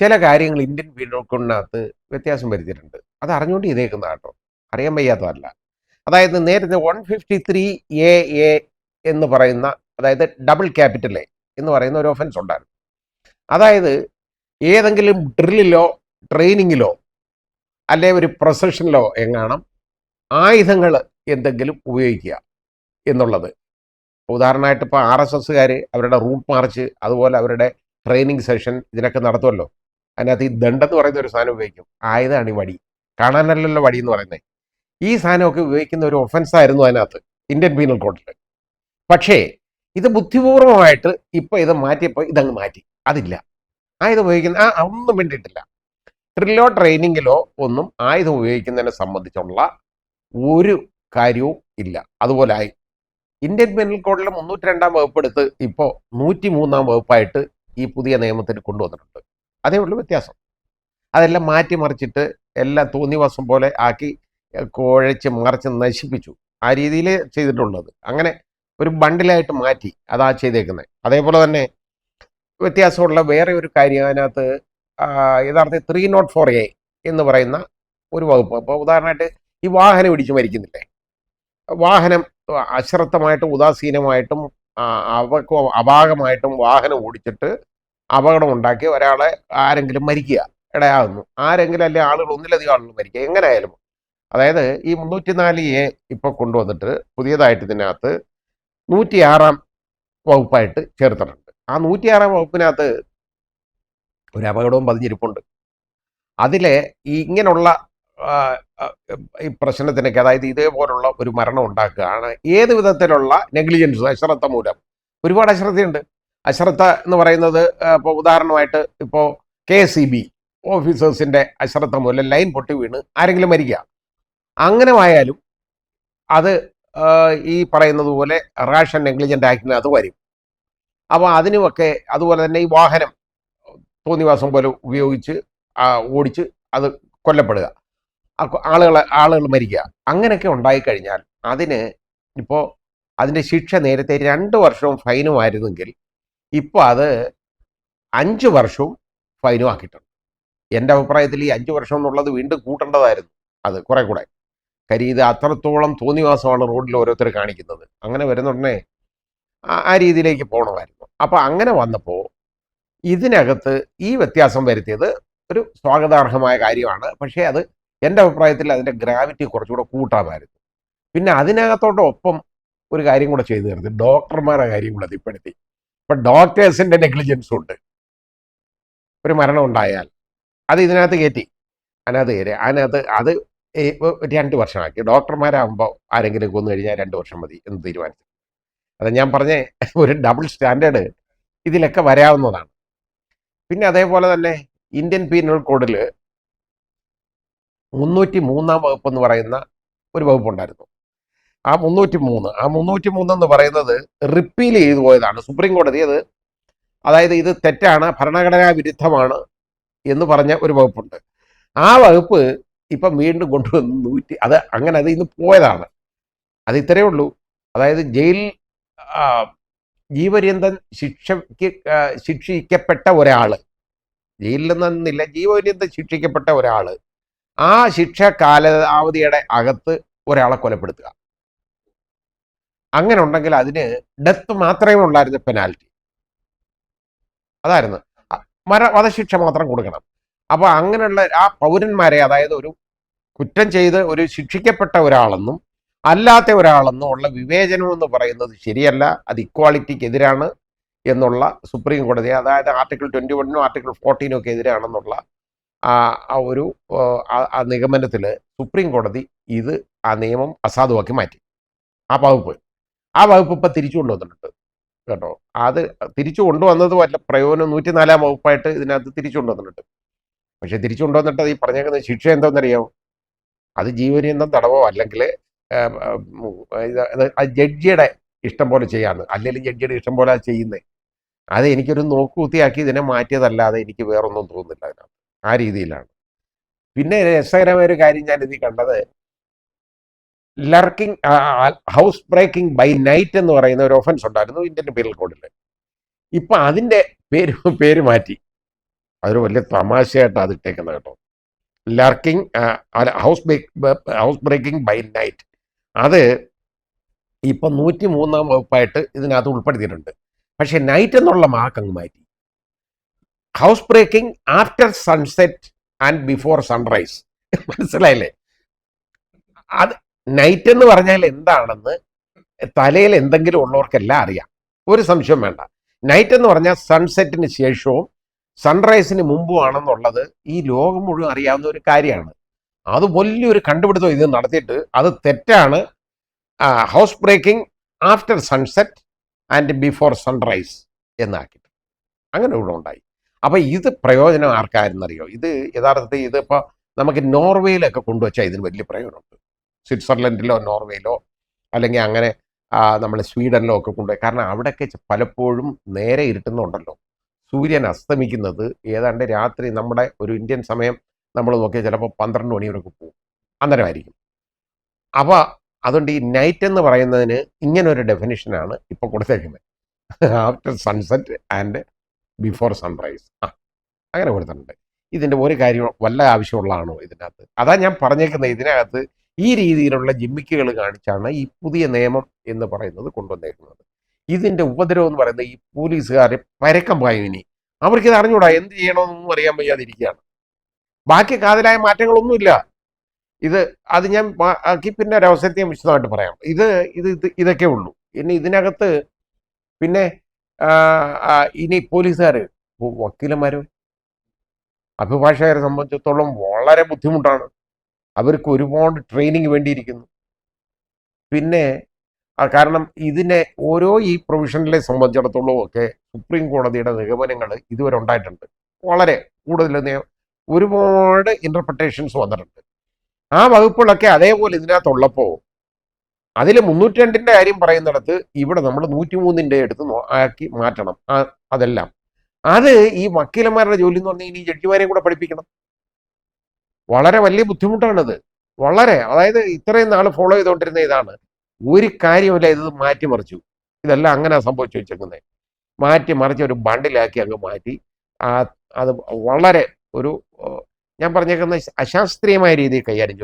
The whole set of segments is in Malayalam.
ചില കാര്യങ്ങൾ ഇന്ത്യൻ പീനൽ കോഡിനകത്ത് വ്യത്യാസം വരുത്തിയിട്ടുണ്ട്. അത് അറിഞ്ഞുകൊണ്ട് ചെയ്തേക്കുന്ന കേട്ടോ, അറിയാൻ വയ്യാത്തതല്ല. അതായത് നേരത്തെ 153 എന്ന് പറയുന്ന, അതായത് ഡബിൾ ക്യാപിറ്റൽ എ എന്ന് പറയുന്ന ഒരു ഒഫൻസ് ഉണ്ടായിരുന്നു. അതായത് ഏതെങ്കിലും ഡ്രില്ലിലോ ട്രെയിനിങ്ങിലോ അല്ലെ ഒരു പ്രൊസഷനിലോ എങ്ങാണം ആയുധങ്ങൾ എന്തെങ്കിലും ഉപയോഗിക്കുക എന്നുള്ളത്. ഉദാഹരണമായിട്ട് ഇപ്പോൾ RSSകാർ അവരുടെ റൂട്ട് മാർച്ച്, അതുപോലെ അവരുടെ ട്രെയിനിങ് സെഷൻ ഇതിനൊക്കെ നടത്തുമല്ലോ. അതിനകത്ത് ഈ ദണ്ടെന്ന് പറയുന്ന ഒരു സാധനം ഉപയോഗിക്കും. ആയുധമാണ് ഈ വടി, കാണാനല്ലല്ലോ വടി എന്ന് പറയുന്നത്. ഈ സാധനമൊക്കെ ഉപയോഗിക്കുന്ന ഒരു ഒഫൻസായിരുന്നു അതിനകത്ത് ഇന്ത്യൻ പീനൽ കോഡിൽ. പക്ഷേ ഇത് ബുദ്ധിപൂർവമായിട്ട് ഇപ്പോൾ ഇത് മാറ്റിയപ്പോൾ ഇതങ്ങ് മാറ്റി. അതില്ല, ആയുധം ഉപയോഗിക്കുന്ന ഒന്നും വേണ്ടിയിട്ടില്ല. ഡ്രില്ലോ ട്രെയിനിങ്ങിലോ ഒന്നും ആയുധം ഉപയോഗിക്കുന്നതിനെ സംബന്ധിച്ചുള്ള ഒരു കാര്യവും ഇല്ല. അതുപോലെ ആയി ഇന്ത്യൻ പീനൽ കോഡിലെ 302 വകുപ്പ് എടുത്ത് ഇപ്പോൾ 103 വകുപ്പായിട്ട് ഈ പുതിയ നിയമത്തിൽ കൊണ്ടുവന്നിട്ടുണ്ട്. അതേ ഉള്ളൂ വ്യത്യാസം. അതെല്ലാം മാറ്റി മറിച്ചിട്ട് എല്ലാം തോന്നിവാസം പോലെ ആക്കി കുഴച്ച് മറിച്ച് നശിപ്പിച്ചു. ആ രീതിയിൽ ചെയ്തിട്ടുള്ളത്. അങ്ങനെ ഒരു ബണ്ടിലായിട്ട് മാറ്റി അതാ ചെയ്തേക്കുന്നത്. അതേപോലെ തന്നെ വ്യത്യാസമുള്ള വേറെ ഒരു കാര്യം അതിനകത്ത് യഥാർത്ഥത്തിൽ 304A എന്ന് പറയുന്ന ഒരു വകുപ്പ്. അപ്പോൾ ഉദാഹരണമായിട്ട് ഈ വാഹനം ഇടിച്ച് മരിക്കുന്നില്ലേ, വാഹനം അശ്രദ്ധമായിട്ടും ഉദാസീനമായിട്ടും അപാകമായിട്ടും വാഹനം ഓടിച്ചിട്ട് അപകടം ഉണ്ടാക്കി ഒരാളെ ആരെങ്കിലും മരിക്കുക ഇടയാകുന്നു, ആരെങ്കിലും അല്ലെങ്കിൽ ആളുകൾ ഒന്നിലധികം ആളുകൾ മരിക്കുക, എങ്ങനെയായാലും. അതായത് ഈ 304A ഇപ്പോൾ കൊണ്ടുവന്നിട്ട് പുതിയതായിട്ട് ഇതിനകത്ത് 106 വകുപ്പായിട്ട് ചേർത്തിട്ടുണ്ട്. ആ 106 വകുപ്പിനകത്ത് ഒരു അപകടവും പതിഞ്ഞിരിപ്പുണ്ട്. അതിലെ ഇങ്ങനെയുള്ള ഈ പ്രശ്നത്തിനൊക്കെ, അതായത് ഇതേപോലുള്ള ഒരു മരണം ഉണ്ടാക്കുകയാണ് ഏത് വിധത്തിലുള്ള നെഗ്ലിജൻസ്, അശ്രദ്ധ മൂലം. ഒരുപാട് അശ്രദ്ധയുണ്ട്. അശ്രദ്ധ എന്ന് പറയുന്നത് ഇപ്പോൾ ഉദാഹരണമായിട്ട് ഇപ്പോൾ KSEB ഓഫീസേഴ്സിൻ്റെ അശ്രദ്ധ മൂലം ലൈൻ പൊട്ടി വീണ് ആരെങ്കിലും മരിക്കുക, അങ്ങനെ ആയാലും അത് ഈ പറയുന്നത് പോലെ റാഷ് ആൻഡ് നെഗ്ലിജൻ്റ് ആക്ടിനകത്ത് വരും. അപ്പോൾ അതിനുമൊക്കെ അതുപോലെ തന്നെ ഈ വാഹനം തോന്നിവാസം പോലെ ഉപയോഗിച്ച് ഓടിച്ച് അത് കൊല്ലപ്പെടുക, ആളുകൾ മരിക്കുക, അങ്ങനെയൊക്കെ ഉണ്ടായിക്കഴിഞ്ഞാൽ അതിന് ഇപ്പോൾ അതിൻ്റെ ശിക്ഷ നേരത്തെ 2 വർഷവും ഫൈനുമായിരുന്നെങ്കിൽ ഇപ്പോൾ അത് 5 വർഷവും ഫൈനും ആക്കിയിട്ടുണ്ട്. എൻ്റെ അഭിപ്രായത്തിൽ ഈ 5 വർഷം എന്നുള്ളത് വീണ്ടും കൂട്ടേണ്ടതായിരുന്നു അത് കുറെ കൂടെ. കാര്യം ഇത് അത്രത്തോളം തോന്നിവാസമാണ് റോഡിൽ ഓരോരുത്തർ കാണിക്കുന്നത്. അങ്ങനെ വരുന്നുടനെ ആ രീതിയിലേക്ക് പോകണമായിരുന്നു. അപ്പോൾ അങ്ങനെ വന്നപ്പോൾ ഇതിനകത്ത് ഈ വ്യത്യാസം വരുത്തിയത് ഒരു സ്വാഗതാർഹമായ കാര്യമാണ്. പക്ഷേ അത് എൻ്റെ അഭിപ്രായത്തിൽ അതിൻ്റെ ഗ്രാവിറ്റി കുറച്ചുകൂടെ കൂട്ടാമായിരുന്നു. പിന്നെ അതിനകത്തോടൊപ്പം ഒരു കാര്യം കൂടെ ചെയ്തു തരുന്നത് ഡോക്ടർമാരുടെ കാര്യം കൂടെ അതിൽപ്പെടുത്തി. ഇപ്പം ഡോക്ടേഴ്സിൻ്റെ നെഗ്ലിജൻസും ഉണ്ട്. ഒരു മരണം ഉണ്ടായാൽ അത് ഇതിനകത്ത് കയറ്റി, അതിനകത്ത് അത് 2 വർഷമാക്കി. ഡോക്ടർമാരാകുമ്പോൾ ആരെങ്കിലും കൊന്നു കഴിഞ്ഞാൽ 2 വർഷം മതി എന്ന് തീരുമാനിച്ചു. അത് ഞാൻ പറഞ്ഞ ഒരു ഡബിൾ സ്റ്റാൻഡേർഡ് ഇതിലൊക്കെ വരാവുന്നതാണ്. പിന്നെ അതേപോലെ തന്നെ ഇന്ത്യൻ പീനൽ കോഡിൽ 303 വകുപ്പ് എന്ന് പറയുന്ന ഒരു വകുപ്പുണ്ടായിരുന്നു. ആ 303 എന്ന് പറയുന്നത് റിപ്പീൽ ചെയ്തു പോയതാണ് സുപ്രീം കോടതി. അതായത് ഇത് തെറ്റാണ്, ഭരണഘടനാ വിരുദ്ധമാണ് എന്ന് പറഞ്ഞ ഒരു വകുപ്പുണ്ട്. ആ വകുപ്പ് ഇപ്പം വീണ്ടും കൊണ്ടുവന്ന് അത് ഇന്ന് പോയതാണ്. അത് ഇത്രയേ ഉള്ളൂ. അതായത് ജീവപര്യന്തം ശിക്ഷിക്കപ്പെട്ട ഒരാൾ, ജയിലിൽ നിന്നില്ല, ജീവപര്യന്തം ശിക്ഷിക്കപ്പെട്ട ഒരാൾ ആ ശിക്ഷ കാലാവധിയുടെ അകത്ത് ഒരാളെ കൊലപ്പെടുത്തുക, അങ്ങനെ ഉണ്ടെങ്കിൽ അതിന് ഡെത്ത് മാത്രമേ ഉണ്ടായിരുന്ന പെനാൽറ്റി അതായിരുന്നു. വധശിക്ഷ മാത്രം കൊടുക്കണം. അപ്പോൾ അങ്ങനെയുള്ള ആ പൗരന്മാരെ, അതായത് ഒരു കുറ്റം ചെയ്ത് ഒരു ശിക്ഷിക്കപ്പെട്ട ഒരാളെന്നും അല്ലാത്ത ഒരാളെന്നും ഉള്ള വിവേചനം എന്ന് പറയുന്നത് ശരിയല്ല, അത് ഇക്വാളിറ്റിക്ക് എതിരാണ് എന്നുള്ള സുപ്രീം കോടതി, അതായത് ആർട്ടിക്കിൾ 21 ആർട്ടിക്കിൾ 14 ഒക്കെ എതിരാണെന്നുള്ള ആ ഒരു നിഗമനത്തിൽ സുപ്രീം കോടതി ആ നിയമം അസാധുവാക്കി മാറ്റി. ആ വകുപ്പ് ഇപ്പം തിരിച്ചു കൊണ്ടുവന്നിട്ടുണ്ട് കേട്ടോ. അത് തിരിച്ചു കൊണ്ടുവന്നത് വല്ല പ്രയോജനം 104 വകുപ്പായിട്ട് ഇതിനകത്ത് തിരിച്ചു കൊണ്ടുവന്നിട്ടുണ്ട്. പക്ഷെ തിരിച്ചു കൊണ്ടുവന്നിട്ട് ഈ പറഞ്ഞേക്കുന്ന ശിക്ഷ എന്താണെന്നറിയാമോ? അത് ജീവപര്യന്തം തടവോ അല്ലെങ്കിൽ ജഡ്ജിയുടെ ഇഷ്ടം പോലെ ചെയ്യാന്ന്, അല്ലെങ്കിൽ ജഡ്ജിയുടെ ഇഷ്ടം പോലെ ചെയ്യുന്നത്. അത് എനിക്കൊരു നോക്കുകുത്തിയാക്കി ഇതിനെ മാറ്റിയതല്ലാതെ എനിക്ക് വേറൊന്നും തോന്നുന്നില്ല അതിനകത്ത്. ആ രീതിയിലാണ്. പിന്നെ രസകരമായ ഒരു കാര്യം ഞാൻ ഇതിൽ കണ്ടത്, ലർക്കിംഗ് ഹൗസ് ബ്രേക്കിംഗ് ബൈ നൈറ്റ് എന്ന് പറയുന്ന ഒരു ഒഫൻസ് ഉണ്ടായിരുന്നു ഇന്ത്യൻ പീനൽ കോഡിൽ. ഇപ്പം അതിൻ്റെ പേര് മാറ്റി. അതൊരു വലിയ തമാശയായിട്ടാണ് അത് ഇട്ടേക്കുന്നത് കേട്ടോ. ലർക്കിംഗ് ഹൗസ് ബ്രേക്കിംഗ് ബൈ നൈറ്റ്, അത് ഇപ്പം 103-ാം വകുപ്പായിട്ട് ഇതിനകത്ത് ഉൾപ്പെടുത്തിയിട്ടുണ്ട്. പക്ഷെ നൈറ്റ് എന്നുള്ള മാർക്ക് അങ്ങ് മാറ്റി. House breaking after sunset and before sunrise. മനസ്സിലായില്ലേ? അത് നൈറ്റ് എന്ന് പറഞ്ഞാൽ എന്താണെന്ന് തലയിൽ എന്തെങ്കിലും ഉള്ളവർക്കെല്ലാം അറിയാം, ഒരു സംശയം വേണ്ട. നൈറ്റ് എന്ന് പറഞ്ഞാൽ സൺസെറ്റിന് ശേഷവും സൺറൈസിന് മുമ്പുമാണെന്നുള്ളത് ഈ ലോകം മുഴുവൻ അറിയാവുന്ന ഒരു കാര്യമാണ്. അത് വലിയൊരു കണ്ടുപിടുത്തം ഇത് നടത്തിയിട്ട് അത് തെറ്റാണ്. House breaking after sunset and before sunrise എന്നാക്കിയിട്ട് അങ്ങനെ ഇവിടെ ഉണ്ടായി. അപ്പം ഇത് പ്രയോജനം ആർക്കായിരുന്നറിയോ? ഇത് യഥാർത്ഥത്തിൽ ഇതിപ്പോൾ നമുക്ക് നോർവേയിലൊക്കെ കൊണ്ടുവച്ചാൽ ഇതിന് വലിയ പ്രയോജനമുണ്ട്. സ്വിറ്റ്സർലൻഡിലോ നോർവേയിലോ അല്ലെങ്കിൽ അങ്ങനെ നമ്മൾ സ്വീഡനിലോ ഒക്കെ കൊണ്ടുപോയി. കാരണം അവിടെയൊക്കെ പലപ്പോഴും നേരെ ഇരുട്ടുന്നുണ്ടല്ലോ. സൂര്യൻ അസ്തമിക്കുന്നത് ഏതാണ്ട് രാത്രി നമ്മുടെ ഒരു ഇന്ത്യൻ സമയം നമ്മൾ നോക്കിയാൽ ചിലപ്പോൾ 12 മണി വരെയൊക്കെ പോകും, അന്നേരമായിരിക്കും. അപ്പോൾ അതുകൊണ്ട് ഈ നൈറ്റ് എന്ന് പറയുന്നതിന് ഇങ്ങനൊരു ഡെഫിനിഷനാണ് ഇപ്പോൾ കൊടുത്തേക്കുന്നത്. After sunset and before sunrise അങ്ങനെ കൊടുത്തിട്ടുണ്ട്. ഇതിൻ്റെ ഒരു കാര്യം വല്ല ആവശ്യമുള്ളതാണോ ഇതിനകത്ത്? അതാ ഞാൻ പറഞ്ഞേക്കുന്നത്. ഇതിനകത്ത് ഈ രീതിയിലുള്ള ജിമ്മിക്കുകൾ കാണിച്ചാണ് ഈ പുതിയ നിയമം എന്ന് പറയുന്നത് കൊണ്ടുവന്നേക്കുന്നത്. ഇതിൻ്റെ ഉപദ്രവം എന്ന് പറയുന്നത് ഈ പോലീസുകാരെ പരക്കം പായും. ഇനി അവർക്കിത് അറിഞ്ഞൂടാ, എന്ത് ചെയ്യണമെന്നൊന്നും അറിയാൻ വയ്യാതിരിക്കുകയാണ്. ബാക്കി കാതലായ മാറ്റങ്ങളൊന്നുമില്ല. അത് ഞാൻ പിന്നെ ഒരവസരത്തെ ഞാൻ വിശദമായിട്ട് പറയാം. ഇതൊക്കെ ഉള്ളൂ. ഇനി ഇതിനകത്ത് പിന്നെ ഇനി പോലീസുകാർ, വക്കീലന്മാർ, അഭിഭാഷകരെ സംബന്ധിച്ചിടത്തോളം വളരെ ബുദ്ധിമുട്ടാണ്. അവർക്ക് ഒരുപാട് ട്രെയിനിങ് വേണ്ടിയിരിക്കുന്നു. പിന്നെ കാരണം ഇതിനെ ഈ പ്രൊവിഷനിലെ സംബന്ധിച്ചിടത്തോളം ഒക്കെ സുപ്രീം കോടതിയുടെ നിഗമനങ്ങൾ ഇതുവരെ ഉണ്ടായിട്ടുണ്ട്. വളരെ കൂടുതൽ ഒരുപാട് ഇന്റർപ്രിട്ടേഷൻസ് വന്നിട്ടുണ്ട്. ആ വകുപ്പുകളൊക്കെ അതേപോലെ ഇതിനകത്തുള്ളപ്പോൾ അതിൽ 302 കാര്യം പറയുന്നിടത്ത് ഇവിടെ നമ്മൾ 103 എടുത്ത് ആക്കി മാറ്റണം. അതെല്ലാം അത് ഈ വക്കീലന്മാരുടെ ജോലി എന്ന് പറഞ്ഞാൽ ഇനി ജഡ്ജിമാരെയും കൂടെ പഠിപ്പിക്കണം. വളരെ വലിയ ബുദ്ധിമുട്ടാണിത്. അതായത് ഇത്രയും നാൾ ഫോളോ ചെയ്തുകൊണ്ടിരുന്ന ഇതാണ്. ഒരു കാര്യമില്ല, ഇത് മാറ്റിമറിച്ചു. ഇതെല്ലാം അങ്ങനെ സംഭവിച്ചു വെച്ചേക്കുന്നത്. മാറ്റിമറിച്ച് ഒരു ബണ്ടിലാക്കി അങ്ങ് മാറ്റി. അത് വളരെ ഞാൻ പറഞ്ഞേക്കുന്ന അശാസ്ത്രീയമായ രീതിയിൽ കൈകാര്യം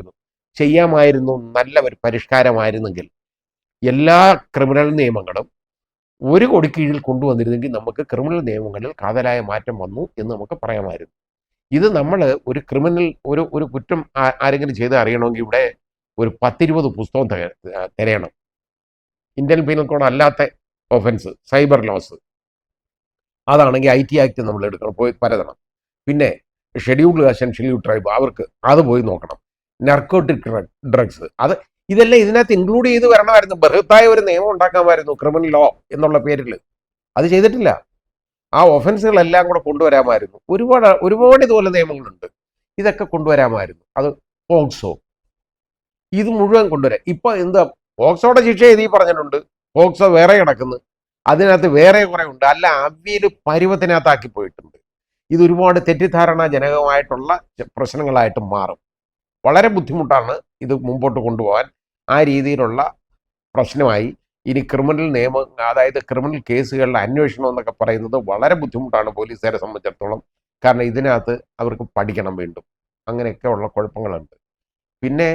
ചെയ്യാമായിരുന്നു. നല്ല ഒരു പരിഷ്കാരമായിരുന്നെങ്കിൽ എല്ലാ ക്രിമിനൽ നിയമങ്ങളും ഒരു കൊടിക്കീഴിൽ കൊണ്ടുവന്നിരുന്നെങ്കിൽ നമുക്ക് ക്രിമിനൽ നിയമങ്ങളിൽ കാതലായ മാറ്റം വന്നു എന്ന് നമുക്ക് പറയാമായിരുന്നു. ഇത് നമ്മൾ ഒരു ക്രിമിനൽ ഒരു കുറ്റം ആരെങ്കിലും ചെയ്ത് അറിയണമെങ്കിൽ ഇവിടെ ഒരു 10-20 പുസ്തകം തിരയണം. ഇന്ത്യൻ പീനൽ കോഡ് അല്ലാത്ത ഒഫൻസ്, സൈബർ ലോസ്, അതാണെങ്കിൽ IT ആക്ട് നമ്മൾ എടുക്കണം, പോയി പരതണം. പിന്നെ ഷെഡ്യൂൾഡ് കാസ്റ്റ്, ഷെഡ്യൂൾഡ് ട്രൈബ്, അവർക്ക് അത് പോയി നോക്കണം. നർക്കോട്ടിക് ഡ്രഗ്സ്, ഇതെല്ലാം ഇതിനകത്ത് ഇൻക്ലൂഡ് ചെയ്ത് വരണമായിരുന്നു. ബൃഹത്തായ ഒരു നിയമം ഉണ്ടാക്കാമായിരുന്നു ക്രിമിനൽ ലോ എന്നുള്ള പേരിൽ. അത് ചെയ്തിട്ടില്ല. ആ ഒഫൻസുകളെല്ലാം കൂടെ കൊണ്ടുവരാമായിരുന്നു. ഒരുപാട് ഇതുപോലെ നിയമങ്ങളുണ്ട്. ഇതൊക്കെ കൊണ്ടുവരാമായിരുന്നു. അത് പോക്സോ, ഇത് മുഴുവൻ കൊണ്ടുവരാം. ഇപ്പൊ എന്താ പോക്സോയുടെ ശിക്ഷ എഴുതി പറഞ്ഞിട്ടുണ്ട്. പോക്സോ വേറെ കിടക്കുന്നു, അതിനകത്ത് വേറെ കുറെ ഉണ്ട്. അല്ല, അവിയൽ പരുവത്തിനകത്താക്കി പോയിട്ടുണ്ട്. ഇത് ഒരുപാട് തെറ്റിദ്ധാരണാജനകമായിട്ടുള്ള പ്രശ്നങ്ങളായിട്ട് മാറും. വളരെ ബുദ്ധിമുട്ടാണ് ഇത് മുമ്പോട്ട് കൊണ്ടുപോകാൻ. ആ രീതിയിലുള്ള പ്രശ്നമായി. ഇനി ക്രിമിനൽ നിയമം, അതായത് ക്രിമിനൽ കേസുകളുടെ അന്വേഷണം എന്നൊക്കെ പറയുന്നത് വളരെ ബുദ്ധിമുട്ടാണ് പോലീസുകാരെ സംബന്ധിച്ചിടത്തോളം. കാരണം ഇതിനകത്ത് അവർക്ക് പഠിക്കണം വീണ്ടും. അങ്ങനെയൊക്കെ ഉള്ള കുഴപ്പങ്ങളുണ്ട്. പിന്നെ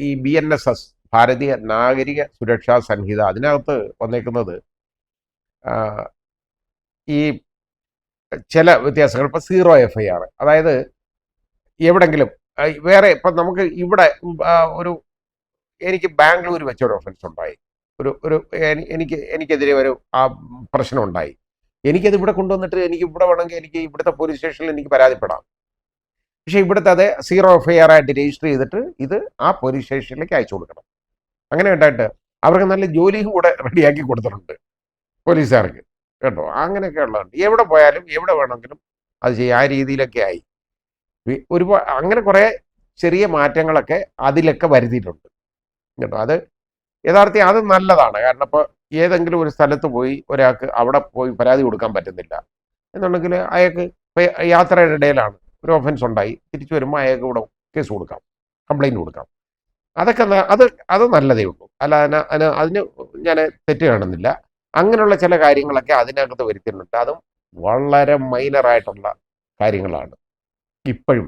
ഈ BNSS, ഭാരതീയ നാഗരിക സുരക്ഷാ സംഹിത, അതിനകത്ത് വന്നേക്കുന്നത് ഈ ചില വ്യത്യാസങ്ങൾ. ഇപ്പം 0 FIR, അതായത് എവിടെങ്കിലും വേറെ ഇപ്പം നമുക്ക് ഇവിടെ എനിക്ക് ബാംഗ്ലൂർ വെച്ചൊരു ഒഫൻസ് ഉണ്ടായി. എനിക്കെതിരെ ഒരു പ്രശ്നം ഉണ്ടായി. എനിക്കത് ഇവിടെ കൊണ്ടുവന്നിട്ട് എനിക്ക് ഇവിടെ വേണമെങ്കിൽ എനിക്ക് ഇവിടുത്തെ പോലീസ് സ്റ്റേഷനിൽ എനിക്ക് പരാതിപ്പെടാം. പക്ഷെ ഇവിടുത്തെ അത് 0 FIR ആയിട്ട് രജിസ്റ്റർ ചെയ്തിട്ട് ഇത് ആ പോലീസ് സ്റ്റേഷനിലേക്ക് അയച്ചു കൊടുക്കണം. അങ്ങനെ ഉണ്ടായിട്ട് അവർക്ക് നല്ല ജോലിയും കൂടെ റെഡിയാക്കി കൊടുത്തിട്ടുണ്ട് പോലീസുകാർക്ക് കേട്ടോ. അങ്ങനെയൊക്കെ ഉള്ളതുണ്ട്. എവിടെ പോയാലും എവിടെ വേണമെങ്കിലും അത് ചെയ്യും. ആ രീതിയിലൊക്കെ ആയി. അങ്ങനെ കുറേ ചെറിയ മാറ്റങ്ങളൊക്കെ അതിലൊക്കെ വരുത്തിയിട്ടുണ്ട് കേട്ടോ. അത് യഥാർത്ഥത്തിൽ അത് നല്ലതാണ്. കാരണം ഇപ്പോൾ ഏതെങ്കിലും ഒരു സ്ഥലത്ത് പോയി ഒരാൾക്ക് അവിടെ പോയി പരാതി കൊടുക്കാൻ പറ്റുന്നില്ല എന്നുണ്ടെങ്കിൽ അയാൾക്ക് യാത്രയുടെ ഇടയിലാണ് ഒരു ഒഫൻസ് ഉണ്ടായി, തിരിച്ചു വരുമ്പോൾ അയാൾക്ക് ഇവിടെ കേസ് കൊടുക്കാം, കംപ്ലൈൻറ്റ് കൊടുക്കാം. അതൊക്കെ അത് നല്ലതേ ഉള്ളൂ. അല്ല, അതിന് ഞാൻ തെറ്റ് കാണുന്നില്ല. അങ്ങനെയുള്ള ചില കാര്യങ്ങളൊക്കെ അതിനകത്ത് വരുത്തിയിട്ടുണ്ട്. അതും വളരെ മൈനറായിട്ടുള്ള കാര്യങ്ങളാണ്. ഇപ്പോഴും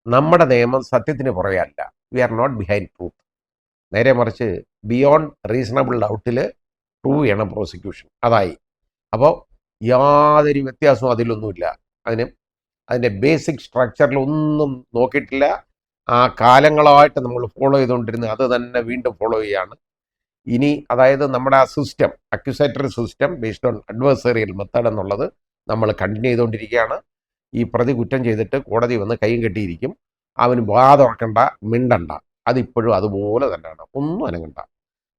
നമ്മുടെ നിയമം സത്യത്തിന് പുറകെയല്ല. We are not behind truth. നേരെ മറിച്ച് ബിയോണ്ട് റീസണബിൾ ഡൗട്ടിൽ പ്രൂവ് ചെയ്യണം പ്രോസിക്യൂഷൻ. അതായി. അപ്പോൾ യാതൊരു വ്യത്യാസവും അതിലൊന്നുമില്ല. അതിൻ്റെ ബേസിക് സ്ട്രക്ചറിലൊന്നും നോക്കിയിട്ടില്ല. ആ കാലങ്ങളായിട്ട് നമ്മൾ ഫോളോ ചെയ്തുകൊണ്ടിരുന്നത് അത് തന്നെ വീണ്ടും ഫോളോ ചെയ്യുകയാണ്. ഇനി അതായത് നമ്മുടെ ആ system, accusatory system based on adversarial method എന്നുള്ളത് നമ്മൾ കണ്ടിന്യൂ ചെയ്തുകൊണ്ടിരിക്കുകയാണ്. ഈ പ്രതി കുറ്റം ചെയ്തിട്ട് കോടതി വന്ന് കൈയും കെട്ടിയിരിക്കും. അവന് വാതുറക്കണ്ട, മിണ്ടണ്ട. അതിപ്പോഴും അതുപോലെ തന്നെയാണ്. ഒന്നും അനങ്ങണ്ട.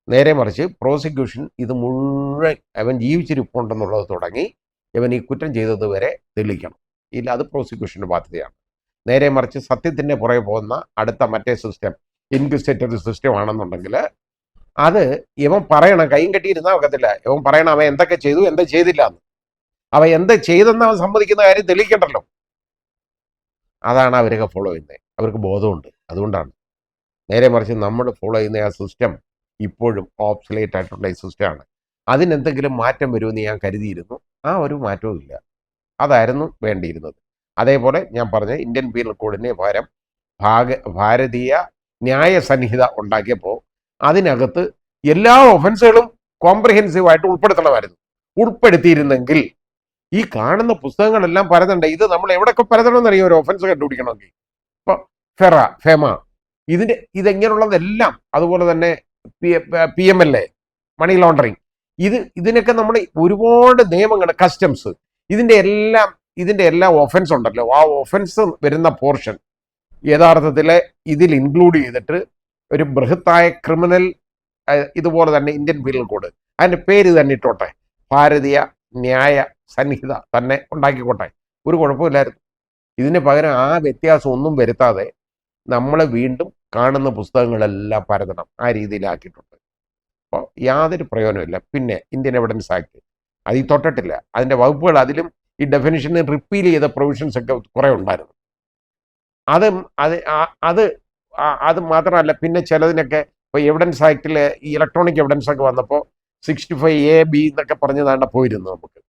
നേരെ മറിച്ച് പ്രോസിക്യൂഷൻ ഇത് മുഴുവൻ അവൻ ജീവിച്ചിരിപ്പുണ്ടെന്നുള്ളത് തുടങ്ങി ഇവൻ ഈ കുറ്റം ചെയ്തത് വരെ തെളിയിക്കണം. ഇല്ല, അത് പ്രോസിക്യൂഷൻ്റെ ബാധ്യതയാണ്. നേരെ മറിച്ച് സത്യത്തിൻ്റെ പുറകെ പോകുന്ന അടുത്ത മറ്റേ സിസ്റ്റം ഇൻക്വിസിറ്ററി സിസ്റ്റം ആണെന്നുണ്ടെങ്കിൽ അത് ഇവൻ പറയണം. കൈയും കെട്ടിയിരുന്നാൽ ഒക്കത്തില്ല. ഇവൻ പറയണം അവൻ എന്തൊക്കെ ചെയ്തു, എന്താ ചെയ്തില്ല എന്ന്. അവൻ എന്ത് ചെയ്തെന്ന് അവൻ സമ്മതിക്കുന്ന കാര്യം തെളിയിക്കണ്ടല്ലോ. അതാണ് അവരൊക്കെ ഫോളോ ചെയ്യുന്നത്. അവർക്ക് ബോധമുണ്ട്. അതുകൊണ്ടാണ്. നേരെ മറിച്ച് നമ്മൾ ഫോളോ ചെയ്യുന്ന ആ സിസ്റ്റം ഇപ്പോഴും ഓബ്സലേറ്റ് ആയിട്ടുള്ള ഈ സിസ്റ്റമാണ്. അതിനെന്തെങ്കിലും മാറ്റം വരുമെന്ന് ഞാൻ കരുതിയിരുന്നു. ആ ഒരു മാറ്റവും ഇല്ല. അതായിരുന്നു വേണ്ടിയിരുന്നത്. അതേപോലെ ഞാൻ പറഞ്ഞ ഇന്ത്യൻ പീനൽ കോഡിന് പകരം ഭാരതീയ ന്യായ സംഹിത ഉണ്ടാക്കിയപ്പോൾ അതിനകത്ത് എല്ലാ ഒഫൻസുകളും കോംപ്രിഹെൻസീവായിട്ട് ഉൾപ്പെടുത്തണമായിരുന്നു. ഉൾപ്പെടുത്തിയിരുന്നെങ്കിൽ ഈ കാണുന്ന പുസ്തകങ്ങളെല്ലാം പരതണ്ട. ഇത് നമ്മൾ എവിടെയൊക്കെ പരതണമെന്നറിയാം ഒരു ഒഫൻസ് കണ്ടുപിടിക്കണമെങ്കിൽ. ഇപ്പോൾ ഫെമ ഇതെങ്ങനെയുള്ളതെല്ലാം, അതുപോലെ തന്നെ PMLA, മണി ലോണ്ടറിങ്, ഇതിനൊക്കെ നമ്മൾ ഒരുപാട് നിയമങ്ങൾ, കസ്റ്റംസ്, ഇതിൻ്റെ എല്ലാം ഒഫൻസ് ഉണ്ടല്ലോ. ആ ഒഫൻസ് വരുന്ന പോർഷൻ യഥാർത്ഥത്തിൽ ഇതിൽ ഇൻക്ലൂഡ് ചെയ്തിട്ട് ഒരു ബൃഹത്തായ ക്രിമിനൽ, ഇതുപോലെ തന്നെ ഇന്ത്യൻ പീനൽ കോഡ്, അതിൻ്റെ പേര് തന്നെ ഇട്ടോട്ടെ, ഭാരതീയ ന്യായ സംഹിത തന്നെ ഉണ്ടാക്കിക്കോട്ടെ, ഒരു കുഴപ്പമില്ലായിരുന്നു. ഇതിന് പകരം ആ വ്യത്യാസം ഒന്നും വരുത്താതെ നമ്മൾ വീണ്ടും കാണുന്ന പുസ്തകങ്ങളെല്ലാം പരതണം. ആ രീതിയിലാക്കിയിട്ടുണ്ട്. അപ്പോൾ യാതൊരു പ്രയോജനമില്ല. പിന്നെ ഇന്ത്യൻ എവിഡൻസ് ആക്ട് അതിൽ തൊട്ടിട്ടില്ല. അതിൻ്റെ വകുപ്പുകൾ, അതിലും ഈ ഡെഫിനിഷന് റിപ്പീൽ ചെയ്ത പ്രൊവിഷൻസ് ഒക്കെ കുറേ ഉണ്ടായിരുന്നു. അത് മാത്രമല്ല, പിന്നെ ചിലതിനൊക്കെ ഇപ്പോൾ എവിഡൻസ് ആക്ടിൽ ഈ ഇലക്ട്രോണിക് എവിഡൻസ് ഒക്കെ വന്നപ്പോൾ 65AB എന്നൊക്കെ പറഞ്ഞതാണ്ട് പോയിരുന്നു. നമുക്ക്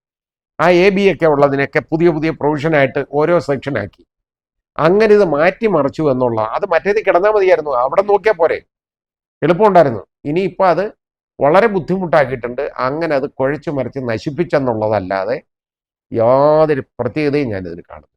ആ AB ഒക്കെ ഉള്ളതിനൊക്കെ പുതിയ പുതിയ പ്രൊവിഷനായിട്ട് ഓരോ സെക്ഷനാക്കി. അങ്ങനെ ഇത് മാറ്റിമറിച്ചു എന്നുള്ള, അത് മറ്റേത് കിടന്നാൽ മതിയായിരുന്നു, അവിടെ നോക്കിയാൽ പോരെ, എളുപ്പമുണ്ടായിരുന്നു. ഇനിയിപ്പോൾ അത് വളരെ ബുദ്ധിമുട്ടാക്കിയിട്ടുണ്ട്. അങ്ങനെ അത് കുഴച്ചു മറിച്ച് നശിപ്പിച്ചെന്നുള്ളതല്ലാതെ യാതൊരു പ്രത്യേകതയും ഞാനിതിന് കാണുന്നു.